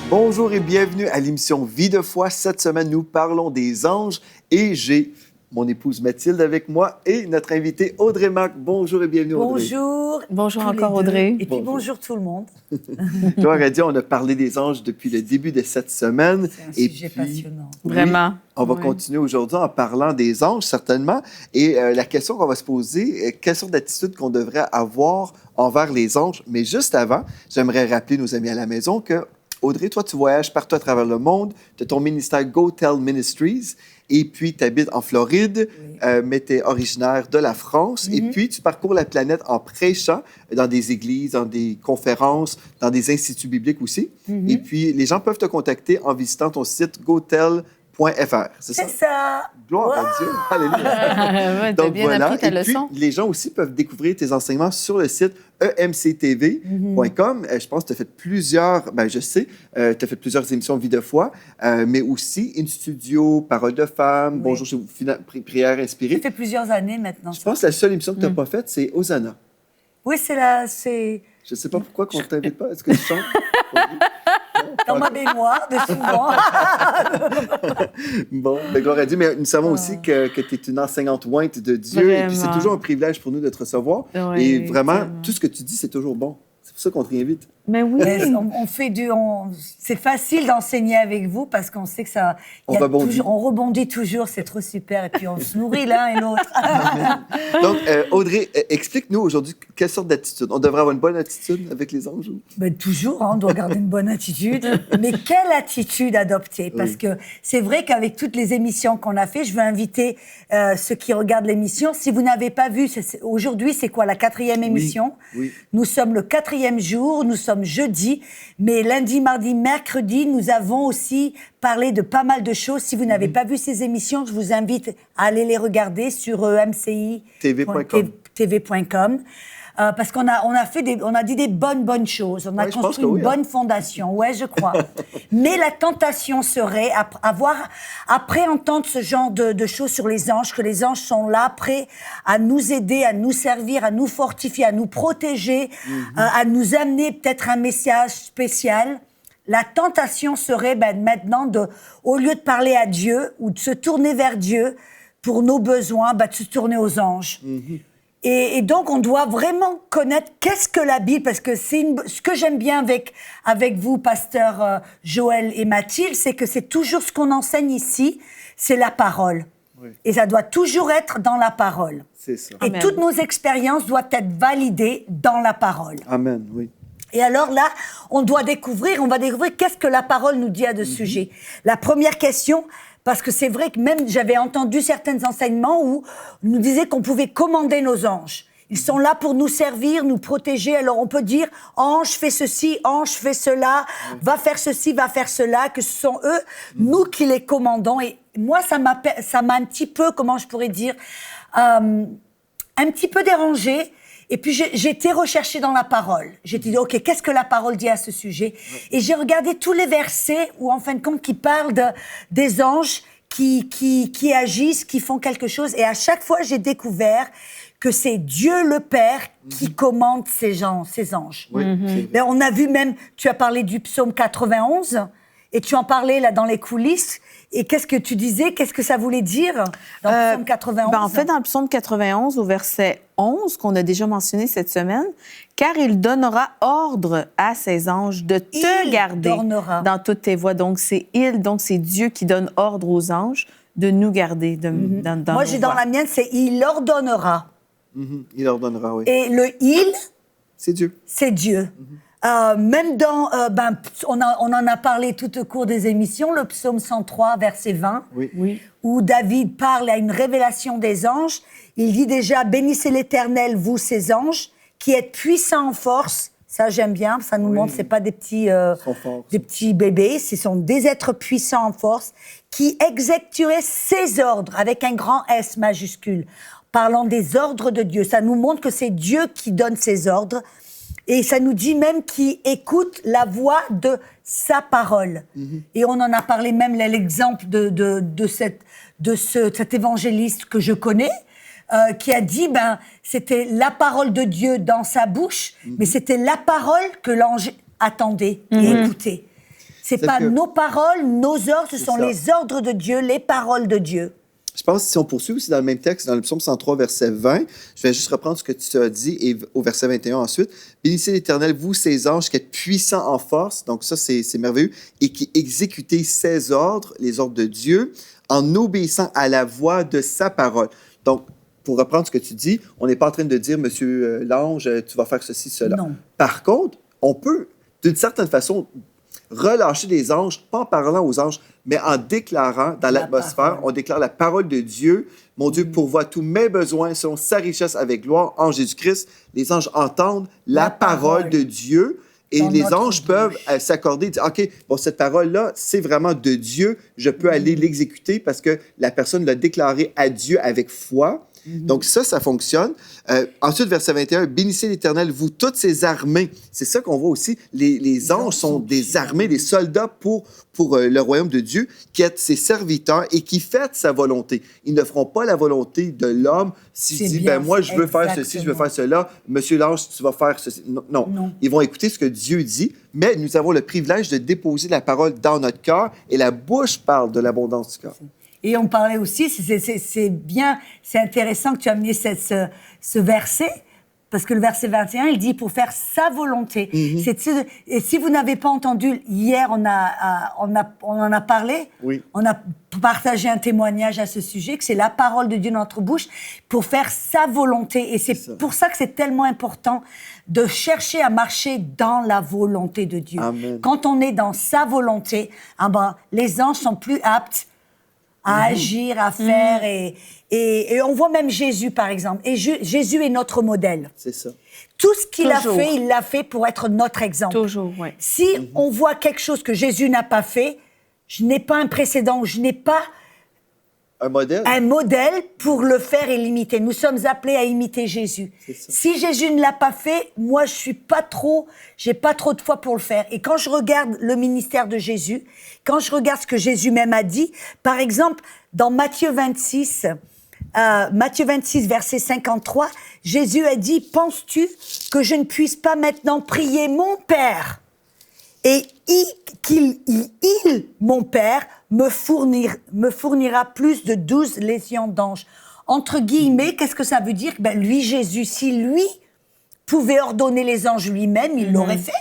Bonjour et bienvenue à l'émission Vie de foi. Cette semaine, nous parlons des anges et j'ai mon épouse Mathilde avec moi et notre invitée Audrey Mac. Bonjour et bienvenue Audrey. Bonjour. Bonjour encore Audrey. Et puis bonjour tout le monde. Gloire à Dieu, on a parlé des anges depuis le début de cette semaine. C'est un sujet passionnant. Vraiment. On va continuer aujourd'hui en parlant des anges, certainement. Et la question qu'on va se poser, quelle sorte d'attitude qu'on devrait avoir envers les anges? Mais juste avant, j'aimerais rappeler nos amis à la maison que Audrey, toi, tu voyages partout à travers le monde. Tu as ton ministère Go Tell Ministries. Et puis, tu habites en Floride, mais tu es originaire de la France. Et puis, tu parcours la planète en prêchant dans des églises, dans des conférences, dans des instituts bibliques aussi. Et puis, les gens peuvent te contacter en visitant ton site gotel.fr. C'est ça? Gloire à Dieu. Alléluia. Ouais, t'as bien appris ta leçon. Puis, les gens aussi peuvent découvrir tes enseignements sur le site emctv.com. Je pense que tu as fait plusieurs, tu as fait plusieurs émissions Vie de foi, mais aussi In Studio, Parole de femme, Oui. Bonjour chez vous, Prière inspirée. Ça fait plusieurs années maintenant. Je pense que la seule émission que tu n'as pas faite, c'est Hosanna. Oui, c'est Je ne sais pas pourquoi qu'on ne t'invite pas. Est-ce que tu chantes? dans ma mémoire de souvent. Bon, gloire à Dieu. Mais nous savons aussi que tu es une enseignante ointe de Dieu. Vraiment. Et puis, c'est toujours un privilège pour nous de te recevoir. Oui, et vraiment, tellement. tout ce que tu dis, c'est toujours bon. C'est pour ça qu'on te réinvite. Mais oui. C'est facile d'enseigner avec vous parce qu'on sait que ça. On rebondit. On rebondit toujours, c'est trop super. Et puis on se nourrit l'un et l'autre. Donc, Audrey, explique-nous aujourd'hui quelle sorte d'attitude. On devrait avoir une bonne attitude avec les anges? Ben, toujours, on doit garder une bonne attitude. Mais quelle attitude adopter? Parce que c'est vrai qu'avec toutes les émissions qu'on a fait, je veux inviter ceux qui regardent l'émission. Si vous n'avez pas vu, aujourd'hui, c'est quoi, la 4e émission? Oui. Nous sommes le 4e jour, nous sommes jeudi. Mais lundi, mardi, mercredi, nous avons aussi parlé de pas mal de choses. Si vous n'avez pas vu ces émissions, je vous invite à aller les regarder sur mci.tv.com. Parce qu'on a dit des bonnes choses. On a construit une bonne fondation. Ouais, je crois. Mais la tentation serait, après entendre ce genre de choses sur les anges, que les anges sont là, prêts à nous aider, à nous servir, à nous fortifier, à nous protéger, à nous amener peut-être un message spécial. La tentation serait maintenant, au lieu de parler à Dieu ou de se tourner vers Dieu pour nos besoins, de se tourner aux anges. Et donc, on doit vraiment connaître qu'est-ce que la Bible, parce que ce que j'aime bien avec vous, pasteur Joël et Mathilde, c'est que c'est toujours ce qu'on enseigne ici, c'est la parole. Oui. Et ça doit toujours être dans la parole. C'est ça. Et Amen. toutes nos expériences doivent être validées dans la parole. Amen, oui. Et alors là, on va découvrir qu'est-ce que la parole nous dit à ce sujet. La première question, parce que c'est vrai que même j'avais entendu certains enseignements où on nous disait qu'on pouvait commander nos anges. Ils sont là pour nous servir, nous protéger. Alors on peut dire, ange fais ceci, ange fais cela, va faire ceci, va faire cela, que ce sont eux, nous qui les commandons. Et moi, ça m'a un petit peu, comment je pourrais dire, un petit peu dérangée. Et puis, j'ai été rechercher dans la parole. J'ai dit, OK, qu'est-ce que la parole dit à ce sujet? Et j'ai regardé tous les versets où, en fin de compte, qui parlent des anges qui agissent, qui font quelque chose. Et à chaque fois, j'ai découvert que c'est Dieu le Père qui commande ces anges. Oui, Mais on a vu même, tu as parlé du psaume 91, et tu en parlais là dans les coulisses. Et qu'est-ce que tu disais? Qu'est-ce que ça voulait dire dans le psaume 91? En fait, dans le psaume 91, au verset 11, qu'on a déjà mentionné cette semaine, « Car il donnera ordre à ses anges de te garder dans toutes tes voies. » Donc, c'est Dieu qui donne ordre aux anges de nous garder dans Moi, j'ai dans la mienne, c'est « il ordonnera ». Il ordonnera, oui. Et le « il », c'est Dieu. C'est Dieu. Même dans, on en a parlé tout au cours des émissions, le psaume 103, verset 20, où David parle à une révélation des anges. Il dit déjà, bénissez l'Éternel, vous ses anges, qui êtes puissants en force. Ça, j'aime bien, ça nous montre, c'est pas des petits bébés, ce sont des êtres puissants en force, qui exécuteraient ses ordres, avec un grand S majuscule, parlant des ordres de Dieu. Ça nous montre que c'est Dieu qui donne ses ordres. Et ça nous dit même qu'il écoute la voix de sa parole. Et on en a parlé même, l'exemple de cet évangéliste que je connais, qui a dit, c'était la parole de Dieu dans sa bouche, mais c'était la parole que l'ange attendait et écoutait. C'est pas nos paroles, nos ordres, ce sont les ordres de Dieu, les paroles de Dieu. Je pense que si on poursuit aussi dans le même texte, dans le psaume 103, verset 20, je vais juste reprendre ce que tu as dit et au verset 21 ensuite. « Bénissez l'Éternel, vous, ses anges, qui êtes puissants en force. » Donc ça, c'est merveilleux. « Et qui exécutez ses ordres, les ordres de Dieu, en obéissant à la voix de sa parole. » Donc, pour reprendre ce que tu dis, on n'est pas en train de dire, Monsieur l'ange, tu vas faire ceci, cela. Non. Par contre, on peut, d'une certaine façon, relâcher les anges, pas en parlant aux anges, mais en déclarant dans l'atmosphère, on déclare la parole de Dieu. Mon Dieu pourvoit tous mes besoins selon sa richesse avec gloire en Jésus-Christ. Les anges entendent la parole de Dieu et les anges peuvent s'accorder, dire, OK, bon, cette parole-là, c'est vraiment de Dieu. Je peux aller l'exécuter parce que la personne l'a déclaré à Dieu avec foi. Donc ça fonctionne. Ensuite, verset 21, « Bénissez l'Éternel, vous, toutes ses armées. » C'est ça qu'on voit aussi. Les anges sont des armées, des soldats pour le royaume de Dieu, qui est ses serviteurs et qui fêtent sa volonté. Ils ne feront pas la volonté de l'homme s'il dit, ben moi, je veux faire ceci, je veux faire cela. Monsieur l'ange, tu vas faire ceci. Non. Ils vont écouter ce que Dieu dit, mais nous avons le privilège de déposer la parole dans notre cœur et la bouche parle de l'abondance du cœur. Et on parlait aussi, c'est bien, c'est intéressant que tu as amené ce verset, parce que le verset 21, il dit pour faire sa volonté. Et si vous n'avez pas entendu, hier, on en a parlé, on a partagé un témoignage à ce sujet, que c'est la parole de Dieu dans notre bouche, pour faire sa volonté. Et c'est pour ça que c'est tellement important de chercher à marcher dans la volonté de Dieu. Amen. Quand on est dans sa volonté, les anges sont plus aptes à agir, à faire. Et on voit même Jésus, par exemple. Et Jésus est notre modèle. C'est ça. Tout ce qu'il a fait, il l'a fait pour être notre exemple. Toujours, oui. Si on voit quelque chose que Jésus n'a pas fait, je n'ai pas un précédent, je n'ai pas un modèle pour le faire et l'imiter. Nous sommes appelés à imiter Jésus. Si Jésus ne l'a pas fait, moi, j'ai pas trop de foi pour le faire. Et quand je regarde le ministère de Jésus, quand je regarde ce que Jésus même a dit, par exemple, dans Matthieu 26, verset 53, Jésus a dit, « Penses-tu que je ne puisse pas maintenant prier mon Père ? Et mon Père, me fournira plus de 12 légions d'anges. » Entre guillemets, qu'est-ce que ça veut dire? Lui, Jésus, si lui pouvait ordonner les anges lui-même, il l'aurait fait.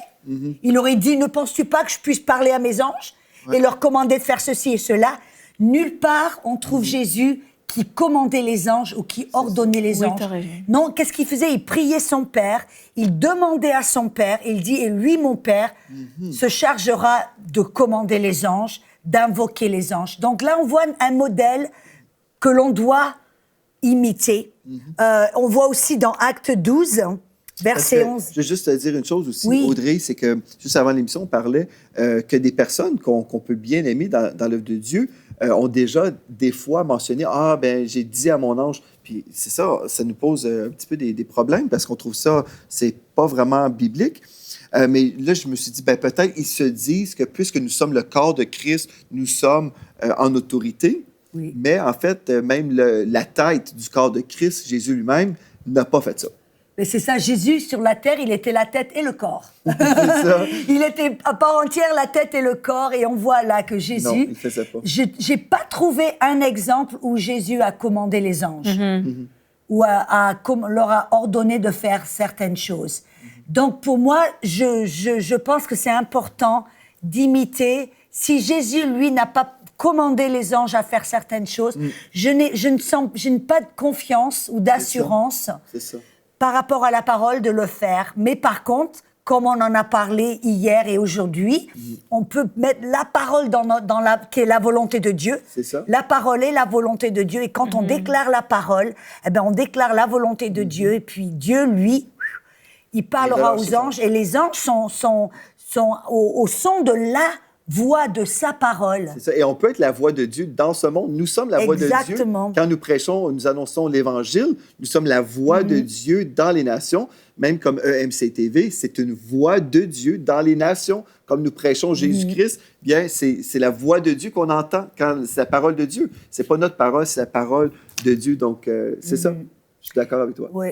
Il aurait dit, ne penses-tu pas que je puisse parler à mes anges et leur commander de faire ceci et cela? Nulle part, on trouve Jésus qui commandait les anges ou qui ordonnait les anges. Non, qu'est-ce qu'il faisait? Il priait son Père, il demandait à son Père, il dit, et lui, mon Père, se chargera de commander les anges, d'invoquer les anges. Donc là, on voit un modèle que l'on doit imiter. On voit aussi dans Acte 12, verset 11. Je vais juste te dire une chose aussi, Audrey, c'est que juste avant l'émission, on parlait que des personnes qu'on peut bien aimer dans l'œuvre de Dieu ont déjà des fois mentionné « Ah, ben j'ai dit à mon ange ». Puis c'est ça, ça nous pose un petit peu des problèmes parce qu'on trouve ça, c'est pas vraiment biblique. Mais là, je me suis dit, ben peut-être ils se disent que puisque nous sommes le corps de Christ, nous sommes en autorité. Mais en fait, même la tête du corps de Christ, Jésus lui-même, n'a pas fait ça. Mais c'est ça, Jésus, sur la terre, il était la tête et le corps. Il était à part entière la tête et le corps. Et on voit là que Jésus... Non, il ne faisait pas. J'ai pas trouvé un exemple où Jésus a commandé les anges. Ou leur a ordonné de faire certaines choses. Donc, pour moi, je pense que c'est important d'imiter. Si Jésus, lui, n'a pas commandé les anges à faire certaines choses, je n'ai pas de confiance ou d'assurance par rapport à la parole de le faire. Mais par contre, comme on en a parlé hier et aujourd'hui, on peut mettre la parole qui est la volonté de Dieu. C'est ça. La parole est la volonté de Dieu. Et quand on déclare la parole, on déclare la volonté de Dieu. Et puis Dieu, lui, il parlera aux anges. Et les anges sont au son de la voix de sa parole. C'est ça. Et on peut être la voix de Dieu dans ce monde. Nous sommes la voix de Dieu. Quand nous prêchons, nous annonçons l'Évangile, nous sommes la voix de Dieu dans les nations. Même comme EMC TV, c'est une voix de Dieu dans les nations. Comme nous prêchons Jésus-Christ, bien, c'est la voix de Dieu qu'on entend quand c'est la parole de Dieu. C'est pas notre parole, c'est la parole de Dieu. Donc, c'est ça. Je suis d'accord avec toi. Oui.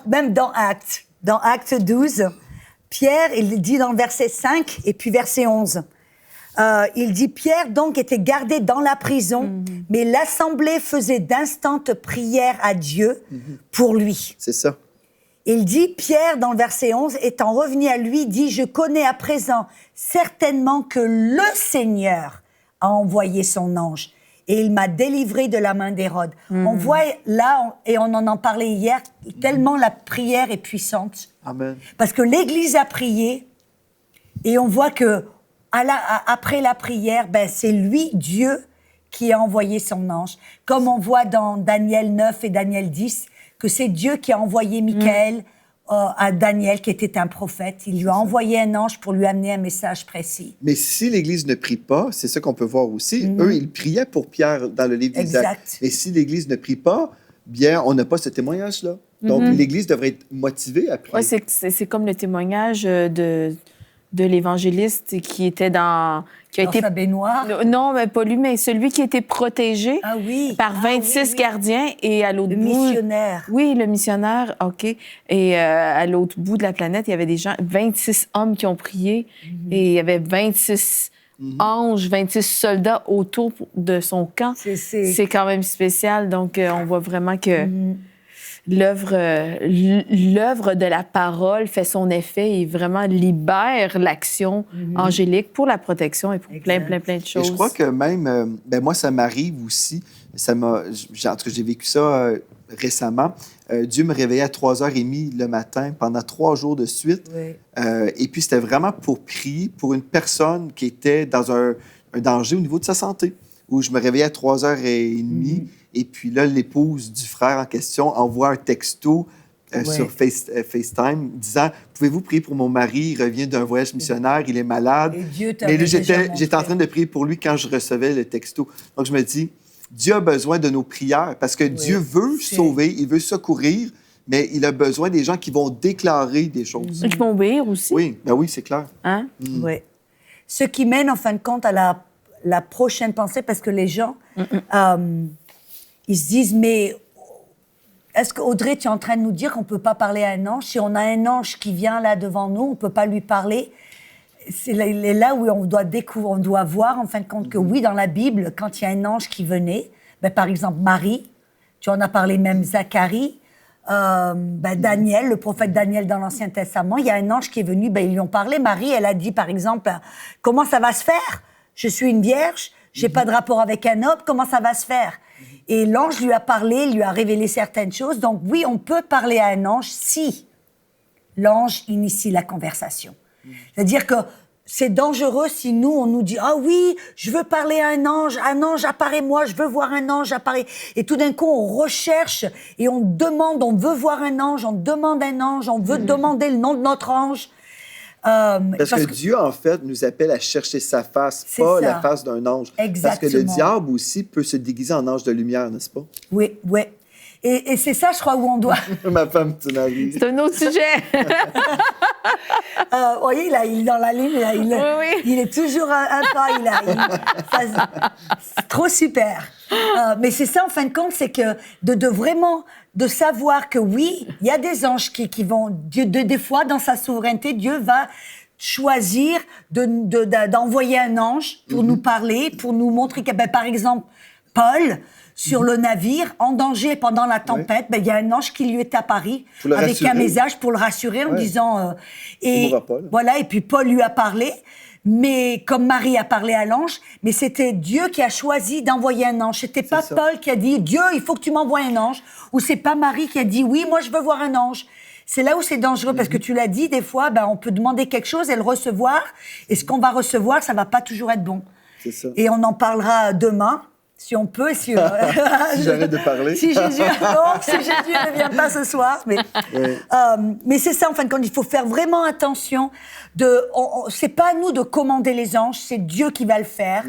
Même dans Acte 12, Pierre, il dit dans le verset 5 et puis verset 11. Il dit, Pierre donc était gardé dans la prison, mais l'assemblée faisait d'instantes prières à Dieu pour lui. C'est ça. Il dit, Pierre, dans le verset 11, étant revenu à lui, dit, je connais à présent certainement que le Seigneur a envoyé son ange et il m'a délivré de la main d'Hérode. On voit là, et on en parlait hier, tellement la prière est puissante. Amen. Parce que l'Église a prié et on voit que après la prière, c'est lui, Dieu, qui a envoyé son ange. Comme on voit dans Daniel 9 et Daniel 10, que c'est Dieu qui a envoyé Michaël à Daniel, qui était un prophète. Il lui a envoyé un ange pour lui amener un message précis. Mais si l'Église ne prie pas, c'est ça qu'on peut voir aussi. Eux, ils priaient pour Pierre dans le livre des Actes. Et si l'Église ne prie pas, bien, on n'a pas ce témoignage-là. Donc, l'Église devrait être motivée à prier. Oui, c'est comme le témoignage de l'évangéliste qui était dans sa baignoire. Non, mais pas lui, mais celui qui était protégé par 26 gardiens et à l'autre bout... Le missionnaire. Oui, le missionnaire, OK. Et à l'autre bout de la planète, il y avait des gens, 26 hommes qui ont prié et il y avait 26 anges, 26 soldats autour de son camp. C'est quand même spécial. Donc, on voit vraiment que... L'œuvre de la parole fait son effet et vraiment libère l'action angélique pour la protection et pour plein de choses. Et je crois que même, moi, ça m'arrive aussi. En tout cas, j'ai vécu ça récemment. Dieu me réveillait à 3h30 le matin pendant 3 jours de suite. Oui. Et puis, c'était vraiment pour prier pour une personne qui était dans un danger au niveau de sa santé, où je me réveillais à 3h30. Et puis là, l'épouse du frère en question envoie un texto sur FaceTime disant « Pouvez-vous prier pour mon mari? Il revient d'un voyage missionnaire, il est malade. » Mais là, j'étais en train de prier pour lui quand je recevais le texto. Donc, je me dis, Dieu a besoin de nos prières parce que Dieu veut sauver, il veut secourir, mais il a besoin des gens qui vont déclarer des choses. Qui vont obéir aussi. Oui, oui, c'est clair. Hein? Oui. Ce qui mène, en fin de compte, à la prochaine pensée, parce que les gens... ils se disent, mais est-ce qu'Audrey, tu es en train de nous dire qu'on ne peut pas parler à un ange? Si on a un ange qui vient là devant nous, on ne peut pas lui parler. C'est là où on doit découvrir, on doit voir en fin de compte que oui, dans la Bible, quand il y a un ange qui venait, par exemple Marie, tu en as parlé même Zacharie, Daniel, le prophète Daniel dans l'Ancien Testament, il y a un ange qui est venu, ils lui ont parlé. Marie, elle a dit par exemple, comment ça va se faire? Je suis une vierge, je n'ai pas de rapport avec un homme, comment ça va se faire? Et l'ange lui a parlé, lui a révélé certaines choses. Donc oui, on peut parler à un ange si l'ange initie la conversation. C'est-à-dire que c'est dangereux si nous, on nous dit « Ah oui, je veux parler à un ange apparaît moi, je veux voir un ange apparaît. » Et tout d'un coup, on recherche et on demande, on veut voir un ange, on demande un ange, on veut demander le nom de notre ange. Parce que Dieu, en fait, nous appelle à chercher sa face, pas la face d'un ange. Exactement. Parce que le diable aussi peut se déguiser en ange de lumière, n'est-ce pas? Oui, oui. Et c'est ça, je crois, où on doit... Ma femme, tu n'as vu. C'est un autre sujet. Vous voyez, il est dans la ligne, il est toujours un pas. C'est trop super. Mais c'est ça, en fin de compte, c'est que de vraiment... de savoir que oui, il y a des anges qui vont... des fois, dans sa souveraineté, Dieu va choisir d'envoyer un ange pour nous parler, pour nous montrer que, par exemple, Paul, sur le navire, en danger pendant la tempête, il y a un ange qui lui est apparu avec un message pour le rassurer en disant... et puis Paul lui a parlé. Mais comme Marie a parlé à l'ange, mais c'était Dieu qui a choisi d'envoyer un ange. C'était pas Paul qui a dit « Dieu, il faut que tu m'envoies un ange » ou c'est pas Marie qui a dit « Oui, moi je veux voir un ange ». C'est là où c'est dangereux parce que tu l'as dit, des fois, on peut demander quelque chose et le recevoir et ce qu'on va recevoir, ça va pas toujours être bon. C'est ça. Et on en parlera demain. Si on peut, si j'arrête de parler. si Jésus ne vient pas ce soir. Mais c'est ça, en fin de compte, il faut faire vraiment attention. C'est pas à nous de commander les anges, c'est Dieu qui va le faire.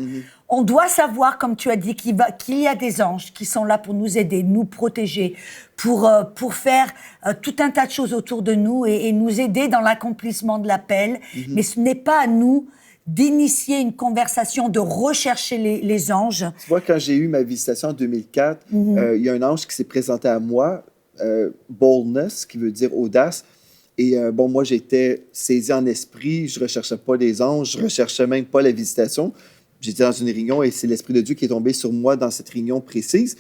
On doit savoir, comme tu as dit, qu'il y a des anges qui sont là pour nous aider, nous protéger, pour faire tout un tas de choses autour de nous et nous aider dans l'accomplissement de l'appel. Mais ce n'est pas à nous d'initier une conversation, de rechercher les anges. Tu vois, quand j'ai eu ma visitation en 2004, il y a un ange qui s'est présenté à moi, boldness, qui veut dire audace, Et moi, j'étais saisi en esprit. Je ne recherchais pas les anges. Je ne recherchais même pas la visitation. J'étais dans une réunion et c'est l'Esprit de Dieu qui est tombé sur moi dans cette réunion précise.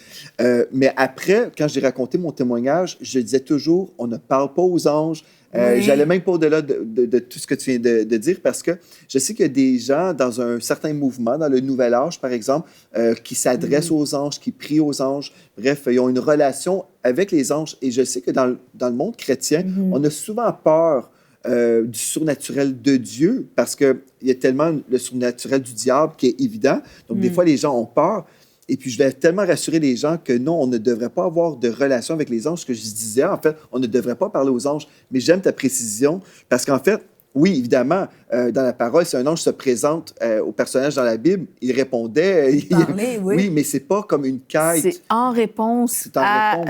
Mais après, quand j'ai raconté mon témoignage, je disais toujours, on ne parle pas aux anges. J'allais même pas au-delà de tout ce que tu viens de dire parce que je sais qu'il y a des gens dans un certain mouvement, dans le Nouvel Âge, par exemple, qui s'adressent aux anges, qui prient aux anges. Bref, ils ont une relation avec les anges. Et je sais que dans le monde chrétien, on a souvent peur du surnaturel de Dieu, parce qu'il y a tellement le surnaturel du diable qui est évident. Donc, des fois, les gens ont peur. Et puis, je vais tellement rassurer les gens que non, on ne devrait pas avoir de relation avec les anges. Ce que je disais, en fait, on ne devrait pas parler aux anges. Mais j'aime ta précision, parce qu'en fait, oui, évidemment, dans la parole, si un ange se présente au personnage dans la Bible, il répondait. Oui, mais c'est pas comme une quête. C'est en réponse.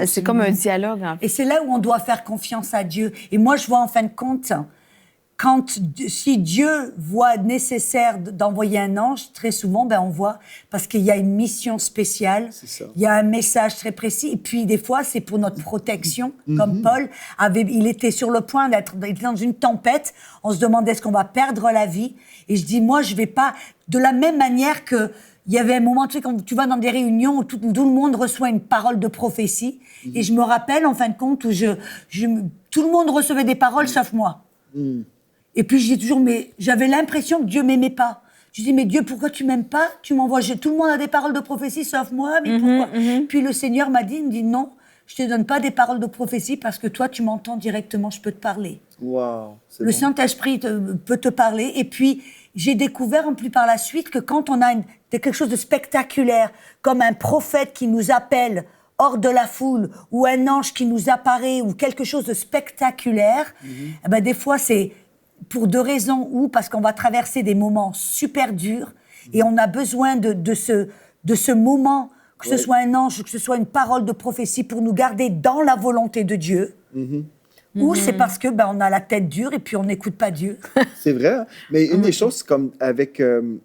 C'est comme un dialogue. En fait. Et c'est là où on doit faire confiance à Dieu. Et moi, je vois en fin de compte, si Dieu voit nécessaire d'envoyer un ange, très souvent, on voit, parce qu'il y a une mission spéciale, il y a un message très précis, et puis des fois, c'est pour notre protection, comme Paul, il était sur le point d'être dans une tempête, on se demandait est-ce qu'on va perdre la vie, et je dis, moi, je vais pas, de la même manière que il y avait un moment, tu sais, quand tu vas dans des réunions où tout le monde reçoit une parole de prophétie, et je me rappelle, en fin de compte, où tout le monde recevait des paroles, sauf moi. Et puis, je dis toujours, mais j'avais l'impression que Dieu m'aimait pas. Je dis, mais Dieu, pourquoi tu m'aimes pas? Tu m'envoies, tout le monde a des paroles de prophétie, sauf moi, mais pourquoi? Puis le Seigneur il me dit, non, je te donne pas des paroles de prophétie parce que toi, tu m'entends directement, je peux te parler. Wow, le Saint-Esprit peut te parler. Et puis, j'ai découvert en plus par la suite que quand on a quelque chose de spectaculaire, comme un prophète qui nous appelle hors de la foule, ou un ange qui nous apparaît, ou quelque chose de spectaculaire, des fois, c'est pour deux raisons, ou parce qu'on va traverser des moments super durs, et on a besoin de ce moment, que ce soit un ange, que ce soit une parole de prophétie, pour nous garder dans la volonté de Dieu, ou c'est parce que on a la tête dure et puis on n'écoute pas Dieu. C'est vrai, hein? Mais une des choses, comme avec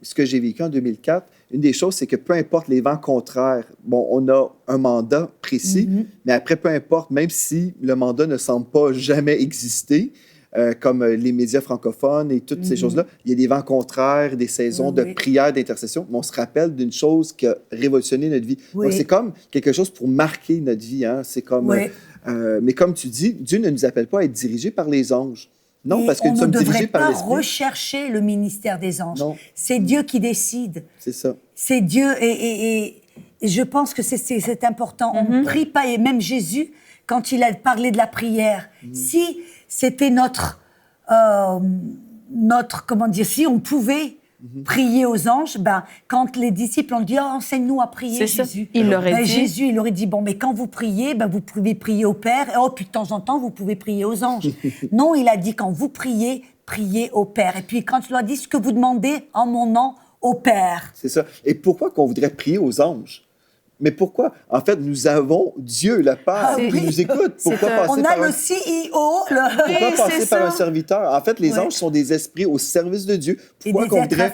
ce que j'ai vécu en 2004, une des choses, c'est que peu importe les vents contraires, on a un mandat précis, mais après, peu importe, même si le mandat ne semble pas jamais exister, comme les médias francophones et toutes ces choses-là, il y a des vents contraires, des saisons de prière, d'intercession, mais on se rappelle d'une chose qui a révolutionné notre vie. Donc, c'est comme quelque chose pour marquer notre vie. Hein? C'est comme, mais comme tu dis, Dieu ne nous appelle pas à être dirigés par les anges. Non, parce que nous sommes dirigés par l'Esprit. On ne devrait pas rechercher le ministère des anges. Non. C'est Dieu qui décide. C'est ça. C'est Dieu, et je pense que c'est important. On ne prie pas, et même Jésus, quand il a parlé de la prière, si c'était comment dire, si on pouvait prier aux anges, quand les disciples ont dit, enseigne-nous à prier, Jésus. Il l'aurait dit. Jésus, il aurait dit, mais quand vous priez, vous pouvez prier au Père, et puis de temps en temps, vous pouvez prier aux anges. Non, il a dit, quand vous priez, priez au Père. Et puis quand il leur a dit, ce que vous demandez en mon nom, au Père. C'est ça. Et pourquoi qu'on voudrait prier aux anges? Mais pourquoi? En fait, nous avons Dieu, le Père, qui nous écoute. Pourquoi passer par le CEO. Pourquoi passer par un serviteur? En fait, les anges sont des esprits au service de Dieu. Pourquoi qu'on voudrait...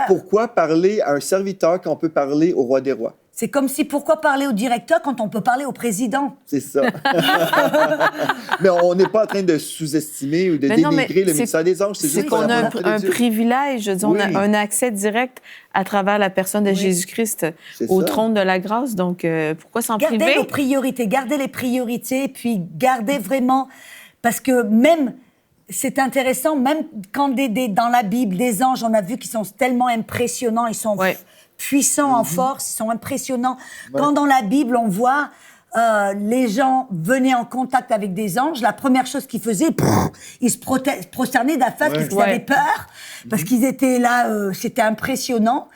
Pourquoi parler à un serviteur quand on peut parler au roi des rois? C'est comme si, pourquoi parler au directeur quand on peut parler au président? C'est ça. Mais on n'est pas en train de sous-estimer ou de dénigrer le ministère des anges. C'est qu'on a un privilège, je dis, on a un accès direct à travers la personne de Jésus-Christ au trône de la grâce. Donc, pourquoi s'en priver? Gardez nos priorités, gardez les priorités, puis gardez vraiment... Parce que même... C'est intéressant, même quand dans la Bible, des anges, on a vu qu'ils sont tellement impressionnants, ils sont... puissants en force, ils sont impressionnants. Quand dans la Bible, on voit les gens venaient en contact avec des anges, la première chose qu'ils faisaient, ils se prosternaient de la face parce qu'ils avaient peur, parce qu'ils étaient là, c'était impressionnant.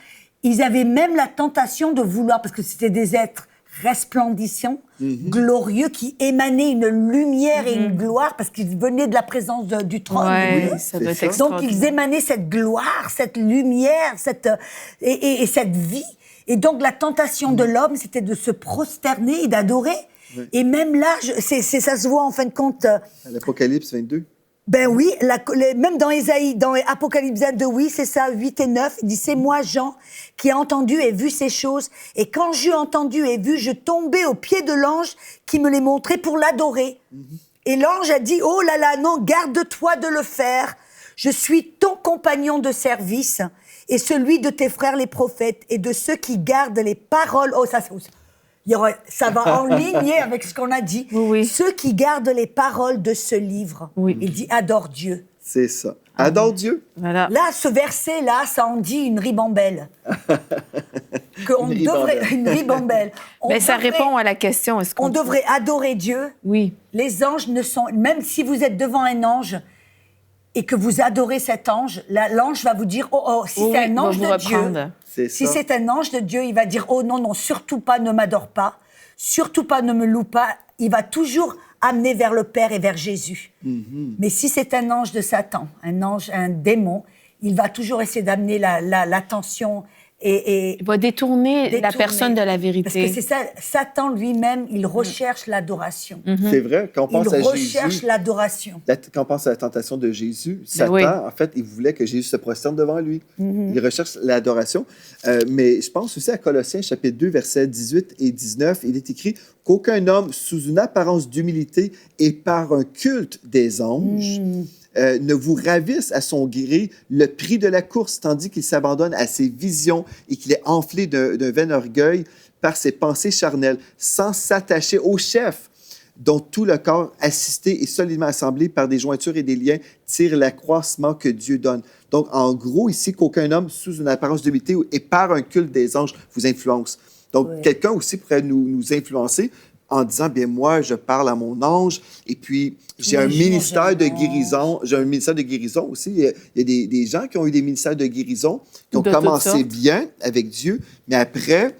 Ils avaient même la tentation de vouloir, parce que c'était des êtres resplendissants, glorieux, qui émanaient une lumière et une gloire, parce qu'ils venaient de la présence du trône. Ça doit être donc, ils émanaient cette gloire, cette lumière, et cette vie. Et donc, la tentation de l'homme, c'était de se prosterner et d'adorer. Et même là, ça se voit, en fin de compte... L'Apocalypse 22. Oui, même dans Ésaïe, dans Apocalypse 2, c'est ça, 8 et 9, il dit, c'est moi, Jean, qui ai entendu et vu ces choses. Et quand j'eus entendu et vu, je tombais aux pieds de l'ange qui me les montrait pour l'adorer. Et l'ange a dit, oh là là, non, garde-toi de le faire. Je suis ton compagnon de service et celui de tes frères les prophètes et de ceux qui gardent les paroles. Oh, ça va en ligne avec ce qu'on a dit. Oui. Ceux qui gardent les paroles de ce livre. Oui. Il dit, adore Dieu. C'est ça. Adore Dieu. Voilà. Là, ce verset-là, ça en dit une ribambelle. Une ribambelle. Mais ça répond à la question. On devrait adorer Dieu. Oui. Les anges ne sont... Même si vous êtes devant un ange et que vous adorez cet ange, l'ange va vous dire, si c'est un ange de Dieu... Si c'est un ange de Dieu, il va dire, oh non, non, surtout pas, ne m'adore pas. Surtout pas, ne me loue pas. Il va toujours amener vers le Père et vers Jésus. Mm-hmm. Mais si c'est un ange de Satan, un démon, il va toujours essayer d'amener l'attention et il va détourner la personne de la vérité. Parce que c'est ça, Satan lui-même, il recherche l'adoration. Mm-hmm. C'est vrai, quand on pense à Jésus... Il recherche l'adoration. Quand on pense à la tentation de Jésus, Satan, en fait, il voulait que Jésus se prosterne devant lui. Mm-hmm. Il recherche l'adoration. Mais je pense aussi à Colossiens, chapitre 2, versets 18 et 19. Il est écrit qu'aucun homme, sous une apparence d'humilité et par un culte des anges... ne vous ravisse à son gré le prix de la course, tandis qu'il s'abandonne à ses visions et qu'il est enflé d'un vain orgueil par ses pensées charnelles, sans s'attacher au chef, dont tout le corps, assisté et solidement assemblé par des jointures et des liens, tire l'accroissement que Dieu donne. Donc, en gros, ici, qu'aucun homme, sous une apparence d'humilité et par un culte des anges, vous influence. Donc, quelqu'un aussi pourrait nous influencer en disant, bien, moi, je parle à mon ange, et puis j'ai un ministère de guérison. J'ai un ministère de guérison aussi. Il y a des gens qui ont eu des ministères de guérison, qui ont commencé bien avec Dieu, mais après,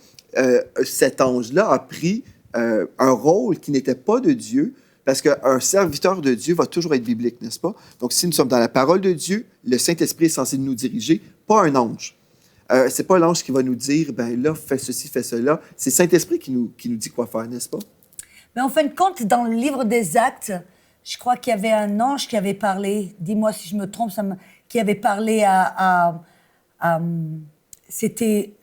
cet ange-là a pris un rôle qui n'était pas de Dieu, parce qu'un serviteur de Dieu va toujours être biblique, n'est-ce pas? Donc, si nous sommes dans la parole de Dieu, le Saint-Esprit est censé nous diriger, pas un ange. C'est pas l'ange qui va nous dire, ben là, fais ceci, fais cela. C'est le Saint-Esprit qui nous dit quoi faire, n'est-ce pas? Mais en fin de compte, dans le livre des Actes, je crois qu'il y avait un ange qui avait parlé, dis-moi si je me trompe, qui avait parlé c'était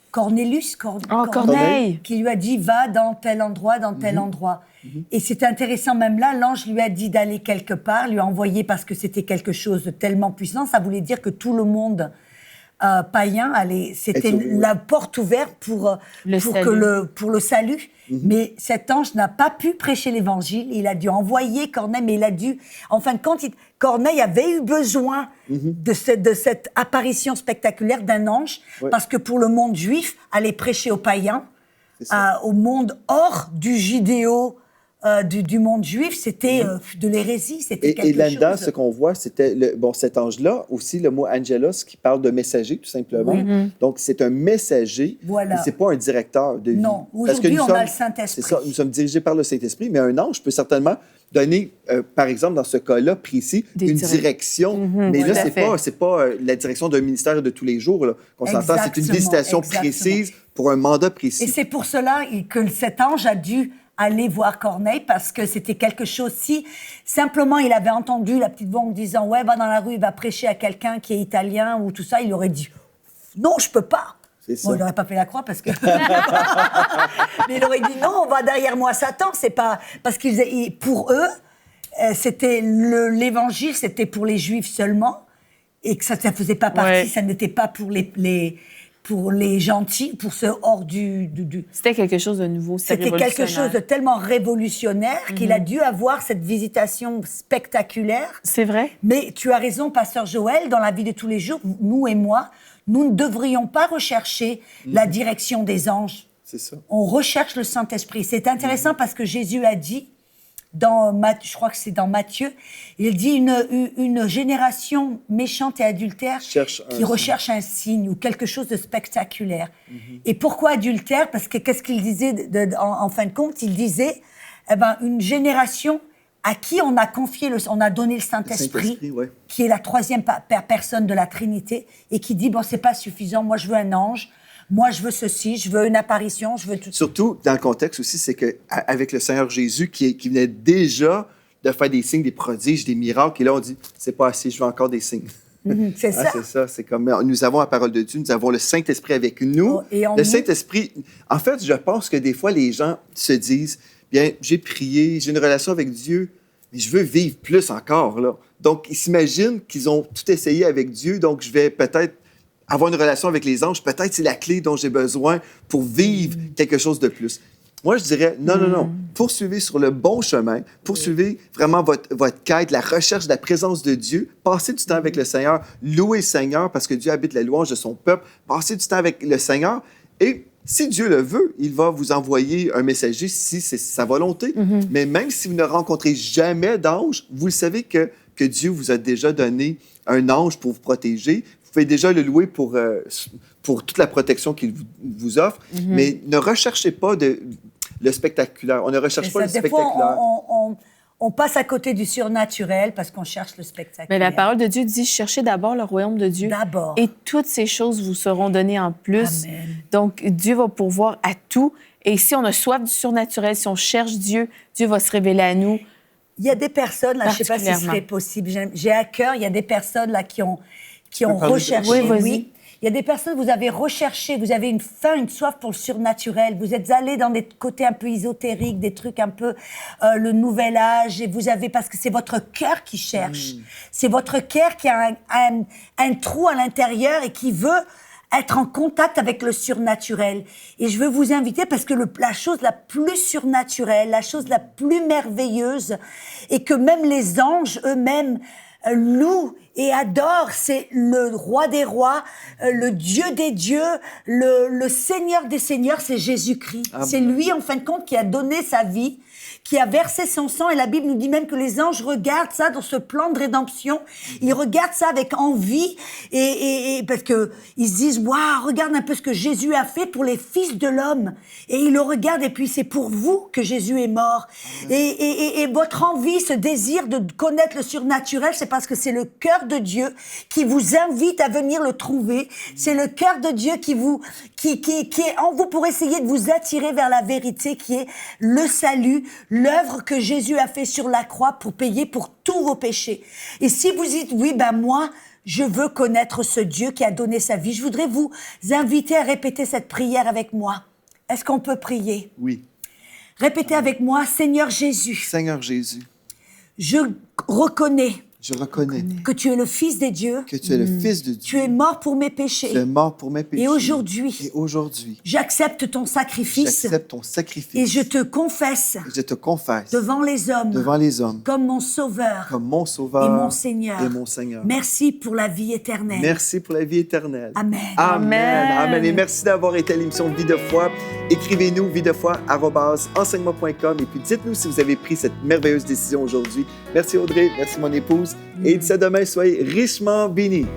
Cornelius, Corneille, qui lui a dit, va dans tel endroit, dans tel endroit. Et c'était intéressant, même là, l'ange lui a dit d'aller quelque part, lui a envoyé parce que c'était quelque chose de tellement puissant, ça voulait dire que tout le monde... païen, c'était la porte ouverte pour le salut. Mm-hmm. Mais cet ange n'a pas pu prêcher l'évangile. Il a dû envoyer Corneille, mais en fin de compte, Corneille avait eu besoin de cette apparition spectaculaire d'un ange, parce que pour le monde juif, aller prêcher aux païens, au monde hors du judéo, du monde juif, c'était de l'hérésie, c'était quelque chose. Et là-dedans, ce qu'on voit, c'était cet ange-là, aussi le mot angelos, qui parle de messager, tout simplement. Oui. Donc, c'est un messager, et c'est pas un directeur de vie. Non, aujourd'hui, on a le Saint-Esprit. C'est ça, nous sommes dirigés par le Saint-Esprit, mais un ange peut certainement donner, par exemple, dans ce cas-là précis, une direction. Mais là, c'est pas la direction d'un ministère de tous les jours, là, qu'on s'entend. C'est une visitation précise pour un mandat précis. Et c'est pour cela que cet ange a dû aller voir Corneille, parce que c'était quelque chose, si simplement il avait entendu la petite voix en disant, ouais, va dans la rue, il va prêcher à quelqu'un qui est italien ou tout ça, il aurait dit, non, je peux pas. Bon, il n'aurait pas fait la croix parce que... Mais il aurait dit, non, on va derrière moi Satan, c'est pas... Parce que pour eux, c'était l'évangile, c'était pour les Juifs seulement, et que ça ne faisait pas partie, ça n'était pas pour les gentils, pour ceux hors du... C'était quelque chose de nouveau, c'était quelque chose de tellement révolutionnaire qu'il a dû avoir cette visitation spectaculaire. C'est vrai. Mais tu as raison, pasteur Joël, dans la vie de tous les jours, nous et moi, nous ne devrions pas rechercher la direction des anges. C'est ça. On recherche le Saint-Esprit. C'est intéressant parce que Jésus a dit, je crois que c'est dans Matthieu, il dit une génération méchante et adultère qui recherche un signe ou quelque chose de spectaculaire. Et pourquoi adultère? Parce que qu'est-ce qu'il disait en fin de compte? Il disait, une génération à qui on a confié, on a donné le Saint-Esprit, qui est la troisième personne de la Trinité, et qui dit, bon, c'est pas suffisant, moi je veux un ange, moi, je veux ceci, je veux une apparition, je veux tout. Surtout, dans le contexte aussi, c'est qu'avec le Seigneur Jésus qui venait déjà de faire des signes, des prodiges, des miracles, et là, on dit, c'est pas assez, je veux encore des signes. C'est ça. C'est ça, c'est comme, nous avons la parole de Dieu, nous avons le Saint-Esprit avec nous. Le Saint-Esprit, en fait, je pense que des fois, les gens se disent, bien, j'ai prié, j'ai une relation avec Dieu, mais je veux vivre plus encore, là. Donc, ils s'imaginent qu'ils ont tout essayé avec Dieu, donc je vais peut-être avoir une relation avec les anges. Peut-être c'est la clé dont j'ai besoin pour vivre quelque chose de plus. Moi, je dirais, non. Poursuivez sur le bon chemin. Poursuivez vraiment votre quête, la recherche de la présence de Dieu. Passez du temps avec le Seigneur. Louez le Seigneur parce que Dieu habite la louange de son peuple. Passez du temps avec le Seigneur. Et si Dieu le veut, il va vous envoyer un messager si c'est sa volonté. Mais même si vous ne rencontrez jamais d'ange, vous le savez que Dieu vous a déjà donné un ange pour vous protéger. Vous pouvez déjà le louer pour toute la protection qu'il vous offre. Mais ne recherchez pas le spectaculaire. On ne recherche pas le spectaculaire. Des fois, on passe à côté du surnaturel parce qu'on cherche le spectaculaire. Mais la parole de Dieu dit, cherchez d'abord le royaume de Dieu. D'abord. Et toutes ces choses vous seront données en plus. Amen. Donc, Dieu va pourvoir à tout. Et si on a soif du surnaturel, si on cherche Dieu, Dieu va se révéler à nous. Il y a des personnes, là, je ne sais pas si ce serait possible. J'ai à cœur, il y a des personnes là qui ont recherché. Oui, vas-y. Il y a des personnes, vous avez recherché, vous avez une faim, une soif pour le surnaturel. Vous êtes allés dans des côtés un peu ésotériques, des trucs un peu le nouvel âge, et vous avez, parce que c'est votre cœur qui cherche. C'est votre cœur qui a un trou à l'intérieur et qui veut être en contact avec le surnaturel. Et je veux vous inviter parce que la chose la plus surnaturelle, la chose la plus merveilleuse, et que même les anges eux-mêmes louent et adorent, c'est le roi des rois, le Dieu des dieux, le Seigneur des seigneurs, c'est Jésus-Christ. Amen. C'est lui, en fin de compte, qui a donné sa vie, qui a versé son sang, et la Bible nous dit même que les anges regardent ça dans ce plan de rédemption. Ils regardent ça avec envie, et parce que ils se disent, waouh, regarde un peu ce que Jésus a fait pour les fils de l'homme. Et ils le regardent, et puis c'est pour vous que Jésus est mort. Et votre envie, ce désir de connaître le surnaturel, c'est parce que c'est le cœur de Dieu qui vous invite à venir le trouver. C'est le cœur de Dieu qui est en vous pour essayer de vous attirer vers la vérité, qui est le salut, l'œuvre que Jésus a fait sur la croix pour payer pour tous vos péchés. Et si vous dites, oui, moi, je veux connaître ce Dieu qui a donné sa vie, je voudrais vous inviter à répéter cette prière avec moi. Est-ce qu'on peut prier? Oui. Répétez avec moi, Seigneur Jésus. Seigneur Jésus, Je reconnais je reconnais que tu es le Fils des dieux. que tu es le Fils de Dieu. Tu es mort pour mes péchés. Tu es mort pour mes péchés. Et aujourd'hui, j'accepte ton sacrifice. J'accepte ton sacrifice. Et je te confesse Je te confesse devant les hommes comme mon Sauveur mon Sauveur et mon Seigneur. Merci pour la vie éternelle. Merci pour la vie éternelle. Amen. Amen. Amen. Et merci d'avoir été à l'émission Vie de foi. Écrivez-nous videfoi@enseignement.com et puis dites-nous si vous avez pris cette merveilleuse décision aujourd'hui. Merci Audrey, merci mon épouse. Et d'ici à demain, soyez richement bénis.